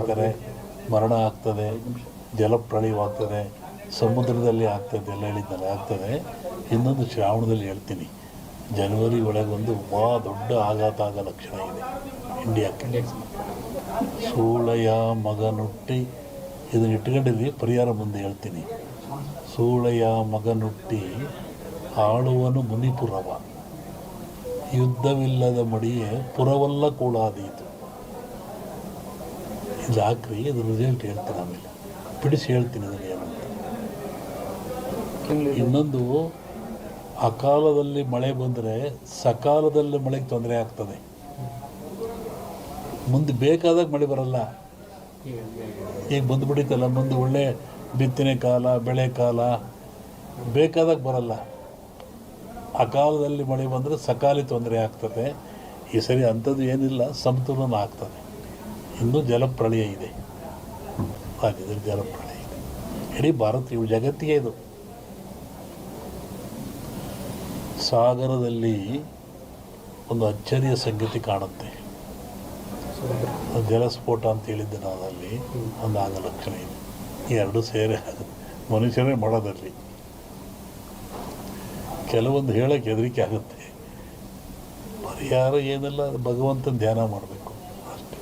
ಸಾಯ್ತಾರೆ, ಮರಣ ಆಗ್ತದೆ, ಜಲಪ್ರಳಯವಾಗ್ತದೆ, ಸಮುದ್ರದಲ್ಲಿ ಆಗ್ತದೆ ಎಲ್ಲ ಹೇಳಿದ್ದಲ್ಲ ಆಗ್ತದೆ. ಇನ್ನೊಂದು ಶ್ರಾವಣದಲ್ಲಿ ಹೇಳ್ತೀನಿ, ಜನವರಿ ಒಳಗೆ ಒಂದು ಭಾಳ ದೊಡ್ಡ ಆಘಾತ ಆಗೋ ಲಕ್ಷಣ ಇದೆ ಇಂಡಿಯಾಕ್ಕೆ. ಸೂಳೆಯ ಮಗನುಟ್ಟಿ, ಇದನ್ನು ಇಟ್ಕೊಂಡಿರಿ, ಪರಿಹಾರ ಮುಂದೆ ಹೇಳ್ತೀನಿ. ಸೂಳೆಯ ಮಗನುಟ್ಟಿ ಆಳುವನು ಮುನಿಪುರವ, ಯುದ್ಧವಿಲ್ಲದ ಮಡಿಯೇ ಪುರವಲ್ಲ ಕೂಳಾದೀತು. ಇದು ಹಾಕ್ರಿ, ಇದು ರಿಸಲ್ಟ್ ಹೇಳ್ತೀನಿ, ಆಮೇಲೆ ಬಿಡಿಸಿ ಹೇಳ್ತೀನಿ ಅದನ್ನು ಏನಂತ. ಇನ್ನೊಂದು, ಅಕಾಲದಲ್ಲಿ ಮಳೆ ಬಂದರೆ ಸಕಾಲದಲ್ಲಿ ಮಳೆಗೆ ತೊಂದರೆ ಆಗ್ತದೆ. ಮುಂದೆ ಬೇಕಾದಾಗ ಮಳೆ ಬರಲ್ಲ. ಈಗ ಬಂದುಬಿಟ್ಟಿತ್ತಲ್ಲ, ಮುಂದೆ ಒಳ್ಳೆ ಬಿತ್ತನೆ ಕಾಲ, ಬೆಳೆ ಕಾಲ, ಬೇಕಾದಾಗ ಬರಲ್ಲ. ಅಕಾಲದಲ್ಲಿ ಮಳೆ ಬಂದರೆ ಸಕಾಲಿ ತೊಂದರೆ ಆಗ್ತದೆ. ಈ ಸರಿ ಅಂಥದ್ದು ಏನಿಲ್ಲ, ಸಮತೋಲನ ಆಗ್ತದೆ. ಇನ್ನೂ ಜಲಪ್ರಳಯ ಇದೆ, ರಾಜ್ಯದಲ್ಲಿ ಜಲಪ್ರಳಯ ಇದೆ. ಇಡೀ ಭಾರತ, ಇವು ಜಗತ್ತಿಗೆ ಇದು. ಸಾಗರದಲ್ಲಿ ಒಂದು ಅಚ್ಚರಿಯ ಸಂಗತಿ ಕಾಣುತ್ತೆ. ಜಲಸ್ಫೋಟ ಅಂತ ಹೇಳಿದ್ದೆ ನಾನು, ಅಲ್ಲಿ ಒಂದು ಆಗ ಲಕ್ಷಣ ಇದೆ. ಈ ಎರಡು ಸೇರಿ ಮನುಷ್ಯರೇ ಮಾಡೋದಲ್ಲಿ ಕೆಲವೊಂದು ಹೇಳೋಕ್ಕೆ ಹೆದರಿಕೆ ಆಗುತ್ತೆ. ಪರಿಹಾರ ಏನೆಲ್ಲ, ಭಗವಂತನ ಧ್ಯಾನ ಮಾಡಬೇಕು ಅಷ್ಟೇ.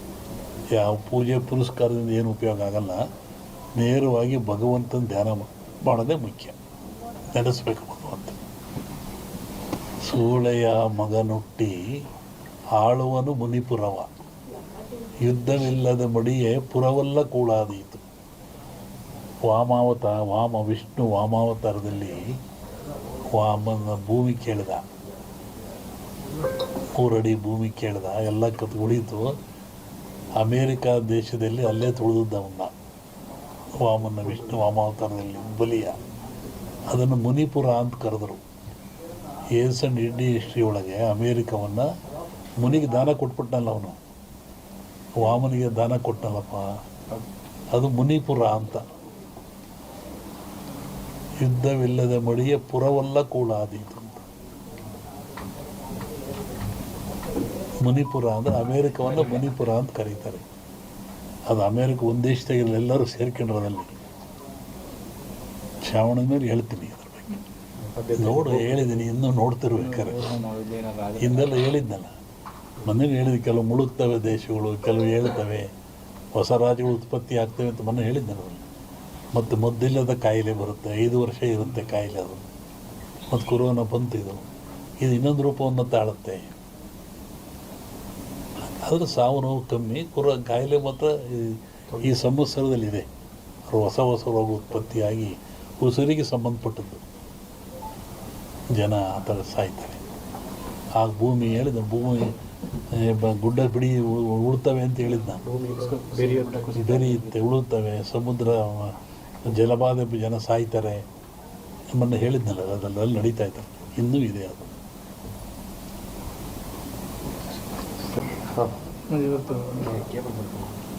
ಯಾವ ಪೂಜೆ ಪುರಸ್ಕಾರದಿಂದ ಏನು ಉಪಯೋಗ ಆಗಲ್ಲ. ನೇರವಾಗಿ ಭಗವಂತನ ಧ್ಯಾನ ಮಾಡೋದೇ ಮುಖ್ಯ, ನೆನೆಸ್ಬೇಕು ಭಗವಂತ. ಸೂಳೆಯ ಮಗನುಟ್ಟಿ ಆಳುವನು ಮುನಿಪುರವ, ಯುದ್ಧವಿಲ್ಲದ ಮಡಿಯೇ ಪುರವಲ್ಲ ಕೂಳಾದೀತು. ವಿಷ್ಣು ವಾಮಾವತಾರದಲ್ಲಿ ವಾಮನ ಭೂಮಿ ಕೇಳಿದ, 3 ಅಡಿ ಭೂಮಿ ಕೇಳಿದ, ಎಲ್ಲ ಉಳಿತು. ಅಮೇರಿಕಾ ದೇಶದಲ್ಲಿ ಅಲ್ಲೇ ತುಳಿದವನ್ನ ವಾಮನ ವಿಷ್ಣು ವಾಮಾವತಾರದಲ್ಲಿ ಬಲಿಯ, ಅದನ್ನು ಮುನಿಪುರ ಅಂತ ಕರೆದರು. ಏನ್ಸಂಡ್ ಇಂಡಿ ಹಿಸ್ಟ್ರಿ ಒಳಗೆ ಅಮೇರಿಕವನ್ನು ಮುನಿಗೆ ದಾನ ಕೊಟ್ಬಿಟ್ನಲ್ಲ ಅವನು, ವಾಮನಿಗೆ ದಾನ ಕೊಟ್ಟನಲ್ಲಪ್ಪ, ಅದು ಮುನಿಪುರ ಅಂತ. ಯುದ್ಧವಿಲ್ಲದ ಮಡಿಯ ಪುರವಲ್ಲ ಕೂಳಾದೀತು ಅಂತ. ಮುನಿಪುರ ಅಂದರೆ ಅಮೇರಿಕವನ್ನು ಮುನಿಪುರ ಅಂತ ಕರೀತಾರೆ. ಅದು ಅಮೇರಿಕ ಒಂದು ದೇಶದಾಗಿಲ್ಲ, ಎಲ್ಲರೂ ಸೇರ್ಕೊಂಡ್ರದಲ್ಲಿ. ಶ್ರಾವಣ ಮೇಲೆ ಹೇಳ್ತೀನಿ ಅದ್ರ ಬಗ್ಗೆ. ನೋಡು, ಹೇಳಿದ್ದೀನಿ, ಇನ್ನೂ ನೋಡ್ತಿರ್ಬೇಕಾರೆ. ಹಿಂದೆಲ್ಲ ಹೇಳಿದ್ನಲ್ಲ, ಮೊನ್ನೆ ಹೇಳಿದ, ಕೆಲವು ಮುಳುಗ್ತವೆ ದೇಶಗಳು, ಕೆಲವು ಹೇಳ್ತವೆ, ಹೊಸ ರಾಜ್ಯಗಳು ಉತ್ಪತ್ತಿ ಆಗ್ತವೆ ಅಂತ ಮೊನ್ನೆ ಹೇಳಿದ್ನಲ್ಲ. ಮತ್ತು ಮದ್ದಿಲ್ಲದ ಕಾಯಿಲೆ ಬರುತ್ತೆ, 5 ವರ್ಷ ಇರುತ್ತೆ ಕಾಯಿಲೆ ಅದು. ಮತ್ತು ಕೊರೋನಾ ಬಂತು, ಇದು ಇನ್ನೊಂದು ರೂಪವನ್ನು ತಾಳುತ್ತೆ. ಆದರೆ ಸಾವು ನೋವು ಕಮ್ಮಿ, ಕಾಯಿಲೆ ಮಾತ್ರ ಈ ಸಂವತ್ಸರದಲ್ಲಿದೆ. ಹೊಸ ರೋಗ ಉತ್ಪತ್ತಿಯಾಗಿ ಉಸಿರಿಗೆ ಸಂಬಂಧಪಟ್ಟದ್ದು, ಜನ ಆ ಥರ ಸಾಯ್ತಾರೆ. ಆ ಭೂಮಿ ಹೇಳಿದ, ಭೂಮಿ ಗುಡ್ಡ ಬಿಡಿ ಉಳ್ತವೆ ಅಂತ ಹೇಳಿದ್ದು ನಾನು. ಬೆರೆಯುತ್ತೆ, ಉಳುತ್ತವೆ, ಸಮುದ್ರ ಜಲಬಾಧೆ, ಜನ ಸಾಯ್ತಾರೆ ನಮ್ಮನ್ನು ಹೇಳಿದ್ನಲ್ಲ, ಅದೆಲ್ಲ ನಡೀತಾ ಇದ್ದಾರೆ, ಇನ್ನೂ ಇದೆ ಅದು.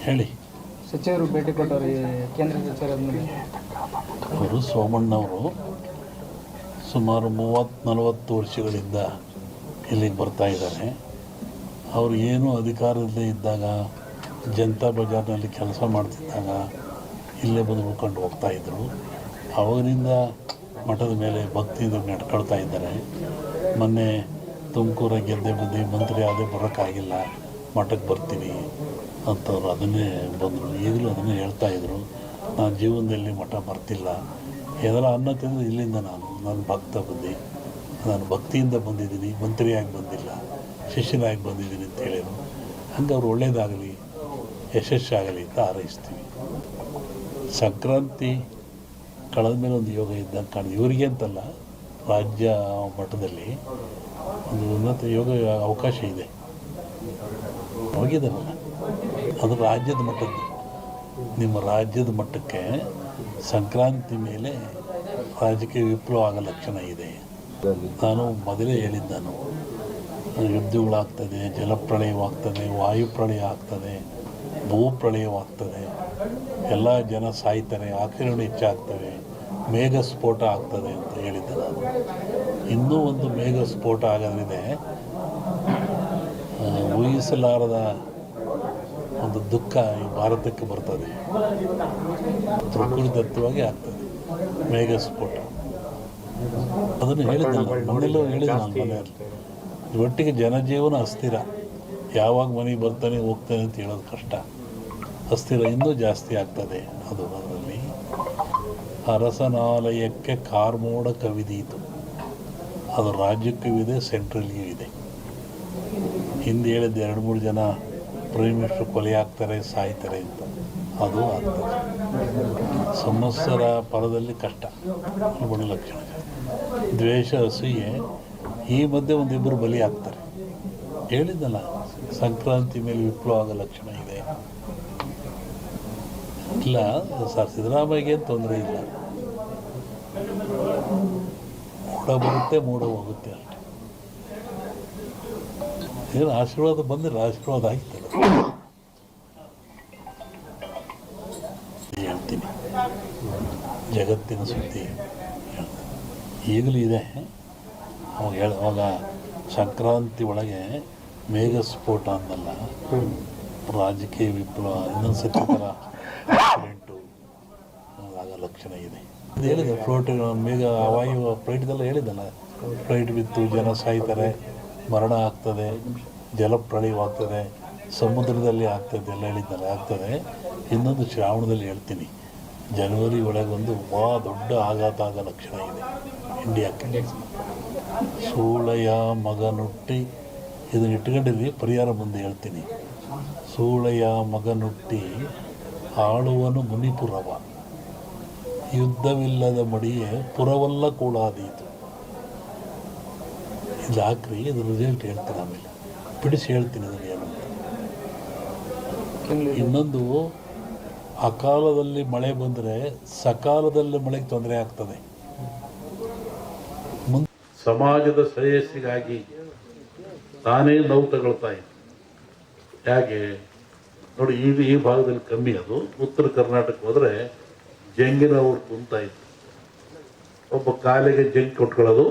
ಹೇಳಿ. ಸಚಿವರು ಭೇಟಿ ಕೊಟ್ಟವರು, ಕೇಂದ್ರ ಸಚಿವರು ಅವರು ಸೋಮಣ್ಣವರು ಸುಮಾರು 30-40 ವರ್ಷಗಳಿಂದ ಇಲ್ಲಿಗೆ ಬರ್ತಾ ಇದ್ದಾರೆ. ಅವರು ಏನೂ ಅಧಿಕಾರದಲ್ಲೇ ಇದ್ದಾಗ, ಜನತಾ ಬಜಾರ್ನಲ್ಲಿ ಕೆಲಸ ಮಾಡ್ತಿದ್ದಾಗ ಇಲ್ಲೇ ಬಂದು ಉಳ್ಕೊಂಡು ಹೋಗ್ತಾಯಿದ್ರು. ಅವಾಗಿನಿಂದ ಮಠದ ಮೇಲೆ ಭಕ್ತಿಯಿಂದ ನಡ್ಕೊಳ್ತಾ ಇದ್ದಾರೆ. ಮೊನ್ನೆ ತುಮಕೂರ ಗೆದ್ದೆ ಬಂದು ಮಂತ್ರಿ ಆದೇ ಬರೋಕ್ಕಾಗಿಲ್ಲ, ಮಠಕ್ಕೆ ಬರ್ತೀನಿ ಅಂತವ್ರು ಅದನ್ನೇ ಬಂದರು. ಈಗಲೂ ಅದನ್ನೇ ಹೇಳ್ತಾಯಿದ್ರು, ನಾನು ಜೀವನದಲ್ಲಿ ಮಠ ಬರ್ತಿಲ್ಲ, ಏನಾರ ಅನ್ನ ತಿಂದರೆ ಇಲ್ಲಿಂದ ನಾನು ಭಕ್ತ ಬಂದು, ನಾನು ಭಕ್ತಿಯಿಂದ ಬಂದಿದ್ದೀನಿ, ಮಂತ್ರಿಯಾಗಿ ಬಂದಿಲ್ಲ, ಶಿಷ್ಯನಾಗಿ ಬಂದಿದ್ದೀನಿ ಅಂತ ಹೇಳಿದರು. ಹಂಗೆ ಅವ್ರು ಒಳ್ಳೆಯದಾಗಲಿ, ಯಶಸ್ಸಾಗಲಿ ಅಂತ ಹಾರೈಸ್ತೀವಿ. ಸಂಕ್ರಾಂತಿ ಕಳೆದ ಮೇಲೆ ಒಂದು ಯೋಗ ಇದ್ದಂಗೆ ಕಾಣಿದೆ. ಇವರಿಗೆ ಅಂತಲ್ಲ, ರಾಜ್ಯ ಮಟ್ಟದಲ್ಲಿ ಒಂದು ಉನ್ನತ ಯೋಗ ಅವಕಾಶ ಇದೆ. ಹೋಗಿದ್ದಾರಲ್ಲ, ಅದು ರಾಜ್ಯದ ಮಟ್ಟದ್ದು. ನಿಮ್ಮ ರಾಜ್ಯದ ಮಟ್ಟಕ್ಕೆ ಸಂಕ್ರಾಂತಿ ಮೇಲೆ ರಾಜಕೀಯ ವಿಪ್ಲವ ಆಗೋ ಲಕ್ಷಣ ಇದೆ. ನಾನು ಮೊದಲೇ ಹೇಳಿದ್ದು, ಯುದ್ಧಗಳಾಗ್ತದೆ, ಜಲಪ್ರಳಯವಾಗ್ತದೆ, ವಾಯುಪ್ರಳಯ ಆಗ್ತದೆ, ಭೂಪ್ರಳಯವಾಗ್ತದೆ, ಎಲ್ಲ ಜನ ಸಾಯ್ತಾರೆ, ಆಕ್ರಮಣ ಹೆಚ್ಚಾಗ್ತವೆ, ಮೇಘ ಸ್ಫೋಟ ಆಗ್ತದೆ ಅಂತ ಹೇಳಿದ್ದೆ ನಾನು. ಇನ್ನೂ ಒಂದು ಮೇಘ ಸ್ಫೋಟ ಆಗೋದ್ರಿದೆ, ಊಹಿಸಲಾರದ ಒಂದು ಒಂದು ದುಃಖ ಈ ಭಾರತಕ್ಕೆ ಬರ್ತದೆ, ಪ್ರಕೃತಿದತ್ತವಾಗಿ ಆಗ್ತದೆ ಮೇಘ ಸ್ಫೋಟ. ಅದನ್ನು ಹೇಳಿದ್ದಲ್ಲ, ಮನೆಯಲ್ಲೂ ಹೇಳಿದ ನಾನು ಮನೆಯಲ್ಲಿ. ಒಟ್ಟಿಗೆ ಜನಜೀವನ ಅಸ್ಥಿರ, ಯಾವಾಗ ಮನೆಗೆ ಬರ್ತಾನೆ ಹೋಗ್ತಾನೆ ಅಂತ ಹೇಳೋದು ಕಷ್ಟ. ಅಸ್ಥಿರ ಇನ್ನೂ ಜಾಸ್ತಿ ಆಗ್ತದೆ. ಅದು ಅದರಲ್ಲಿ ಅರಸನಾಲಯಕ್ಕೆ ಕಾರ್ಮೋಡ ಕವಿದೀತು. ಅದು ರಾಜ್ಯಕ್ಕೂ ಇದೆ, ಸೆಂಟ್ರಲ್ಗೂ ಇದೆ. ಹಿಂದೆ ಹೇಳಿದ್ದು 2-3 ಜನ ಪ್ರೈಮ್ ಮಿನಿಸ್ಟರ್ ಕೊಲೆ ಆಗ್ತಾರೆ, ಸಾಯ್ತಾರೆ ಅಂತ. ಅದು ಆಗ್ತದೆ. ಸಂವತ್ಸರ ಪದದಲ್ಲಿ ಕಷ್ಟ, ಬಡ ಲಕ್ಷಣ. ದ್ವೇಷ, ಅಸೂಯೆ, ಈ ಮಧ್ಯೆ ಒಂದಿಬ್ಬರು ಬಲಿ ಆಗ್ತಾರೆ. ಹೇಳಿದ್ದಲ್ಲ, ಸಂಕ್ರಾಂತಿ ಮೇಲೆ ವಿಪ್ಲವ ಆಗೋ ಲಕ್ಷಣ ಇದೆ. ಇಲ್ಲ ಸರ್, ಸಿದ್ದರಾಮಯ್ಯಗೆ ತೊಂದರೆ ಇಲ್ಲ. ಮೂಡ ಬರುತ್ತೆ, ಮೂಡ ಹೋಗುತ್ತೆ ಅಷ್ಟೆ. ಏನು ಆಶೀರ್ವಾದ ಬಂದಿಲ್ಲ, ಆಶೀರ್ವಾದ ಆಗ್ತದೆ. ಹೇಳ್ತೀನಿ, ಜಗತ್ತಿನ ಸುದ್ದಿ ಈಗಲೂ ಇದೆ. ಅವಾಗ ಸಂಕ್ರಾಂತಿ ಒಳಗೆ ಮೇಘ ಸ್ಫೋಟ ಅನ್ನಲ್ಲ, ರಾಜಕೀಯ ವಿಪ್ಲವ, ಇನ್ನೊಂದು ಸತಿ ಥರ ಆಕ್ಸಿಡೆಂಟು ಆಗ ಲಕ್ಷಣ ಇದೆ. ಅದು ಹೇಳಿದೆ, ಫ್ಲೋಟ್ ಮೇಘ ವಾಯು ಫ್ಲೈಟ್ದೆಲ್ಲ ಹೇಳಿದ್ದಲ್ಲ, ಫ್ಲೈಟ್ ಬಿತ್ತು, ಜನ ಸಾಯ್ತಾರೆ, ಮರಣ ಆಗ್ತದೆ, ಜಲಪ್ರಳಯವಾಗ್ತದೆ, ಸಮುದ್ರದಲ್ಲಿ ಆಗ್ತದೆ ಎಲ್ಲ ಹೇಳಿದ್ದಲ್ಲ, ಆಗ್ತದೆ. ಇನ್ನೊಂದು ಶ್ರಾವಣದಲ್ಲಿ ಹೇಳ್ತೀನಿ, ಜನವರಿ ಒಳಗೊಂದು ದೊಡ್ಡ ಆಘಾತ ಆಗೋ ಲಕ್ಷಣ ಇದೆ ಇಂಡಿಯಾಕ್ಕೆ. ಸೂಳೆಯ ಮಗನುಟ್ಟಿ, ಇದನ್ನು ಇಟ್ಕೊಂಡಿದ್ವಿ, ಪರಿಹಾರ ಮುಂದೆ ಹೇಳ್ತೀನಿ. ಸೂಳೆಯ ಮಗನುಟ್ಟಿ ಆಳುವನು ಮುನಿಪುರವ, ಯುದ್ಧವಿಲ್ಲದ ಮಡಿಯೇ ಪುರವಲ್ಲ ಕೂಡಾದೀತು. ಇದು ಹಾಕ್ರಿ, ಇದು ರಿಸಲ್ಟ್ ಹೇಳ್ತೀನಿ, ಆಮೇಲೆ ಬಿಡಿಸಿ ಹೇಳ್ತೀನಿ ಅದನ್ನು ಏನು ಅಂತ. ಇನ್ನೊಂದು, ಅಕಾಲದಲ್ಲಿ ಮಳೆ ಬಂದರೆ ಸಕಾಲದಲ್ಲಿ ಮಳೆಗೆ ತೊಂದರೆ ಆಗ್ತದೆ. ಸಮಾಜದ ಶ್ರೇಯಸ್ಸಿಗಾಗಿ ತಾನೇ ನೋವು ತಗೊಳ್ತಾ ಇದೆ. ಹೇಗೆ ನೋಡಿ, ಈ ಭಾಗದಲ್ಲಿ ಕಮ್ಮಿ. ಅದು ಉತ್ತರ ಕರ್ನಾಟಕ ಹೋದರೆ ಜಂಗಿನವ್ರು ಕುಂತಾ ಇತ್ತು. ಒಬ್ಬ ಕಾಲಿಗೆ ಜಂಗ್ ಕೊಟ್ಕೊಳ್ಳೋದು,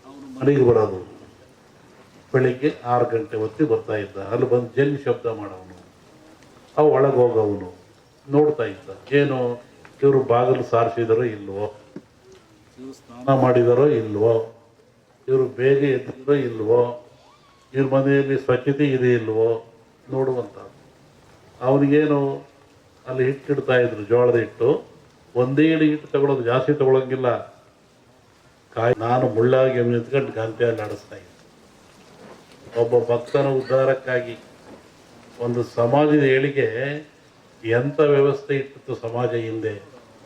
ಅವನು ಮನೆಗೆ ಬರೋದು. ಬೆಳಿಗ್ಗೆ 6 ಗಂಟೆ ಹೊತ್ತಿಗೆ ಬರ್ತಾ ಇದ್ದ. ಅಲ್ಲಿ ಬಂದು ಜಂಗ್ ಶಬ್ದ ಮಾಡೋನು, ಅವು ಒಳಗೆ ಹೋಗೋವನು ನೋಡ್ತಾ ಇದ್ದ. ಏನು ಇವರು ಬಾಗಿಲು ಸಾರಿಸಿದಾರೋ ಇಲ್ವೋ, ಇವರು ಸ್ನಾನ ಮಾಡಿದಾರೋ ಇಲ್ವೋ, ಇವರು ಬೇಗ ಎದ್ದಿರೋ ಇಲ್ವೋ, ಇವ್ರ ಮನೆಯಲ್ಲಿ ಸ್ವಚ್ಛತೆ ಇದೆ ಇಲ್ವೋ ನೋಡುವಂಥ. ಅವನಿಗೇನು ಅಲ್ಲಿ ಹಿಟ್ಟಿಡ್ತಾ ಇದ್ರು, ಜೋಳದ ಹಿಟ್ಟು. ಒಂದೇ ಹಿಟ್ಟು ತಗೊಳ್ಳೋದು, ಜಾಸ್ತಿ ತಗೊಳಂಗಿಲ್ಲ. ನಾನು ಮುಳ್ಳಾಗಿ ನಿಂತ್ಕೊಂಡು ಗಂಟೆಯಲ್ಲಿ ಆಡಿಸ್ತಾ ಇದ್ದೆ. ಒಬ್ಬ ಭಕ್ತನ ಉದ್ಧಾರಕ್ಕಾಗಿ ಒಂದು ಸಮಾಜದ ಏಳಿಗೆ ಎಂಥ ವ್ಯವಸ್ಥೆ ಇಟ್ಟಿತ್ತು ಸಮಾಜ ಹಿಂದೆ.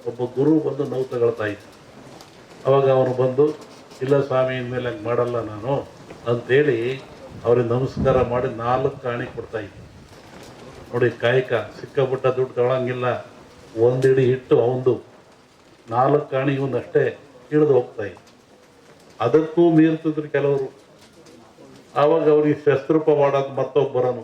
ಒಬ್ಬ ಗುರು ಬಂದು ನೋವು ತಗೊಳ್ತಾ ಇದ್ದ. ಅವಾಗ ಅವನು ಬಂದು, ಇಲ್ಲ ಸ್ವಾಮಿ, ಇನ್ಮೇಲೆ ಹಂಗೆ ಮಾಡಲ್ಲ ನಾನು ಅಂತೇಳಿ ಅವ್ರಿಗೆ ನಮಸ್ಕಾರ ಮಾಡಿ 4 ಆಣಿ ಕೊಡ್ತಾ ಇದ್ದ. ನೋಡಿ, ಕಾಯಕ ಸಿಕ್ಕಾಪಟ್ಟ ದುಡ್ಡು ತಗೊಳಂಗಿಲ್ಲ. ಒಂದು ಹಿಡಿ ಹಿಟ್ಟು ಅವಂದು, 4 ಆಣಿ ಇವನಷ್ಟೇ ಹಿಡಿದು ಹೋಗ್ತಾ ಇದ್ದ. ಅದಕ್ಕೂ ಮೀರ್ತಿದ್ರು ಕೆಲವರು. ಆವಾಗ ಅವ್ರಿಗೆ ಶಸ್ತ್ರೂಪ ಮಾಡೋದು ಮತ್ತೊಬ್ಬರನು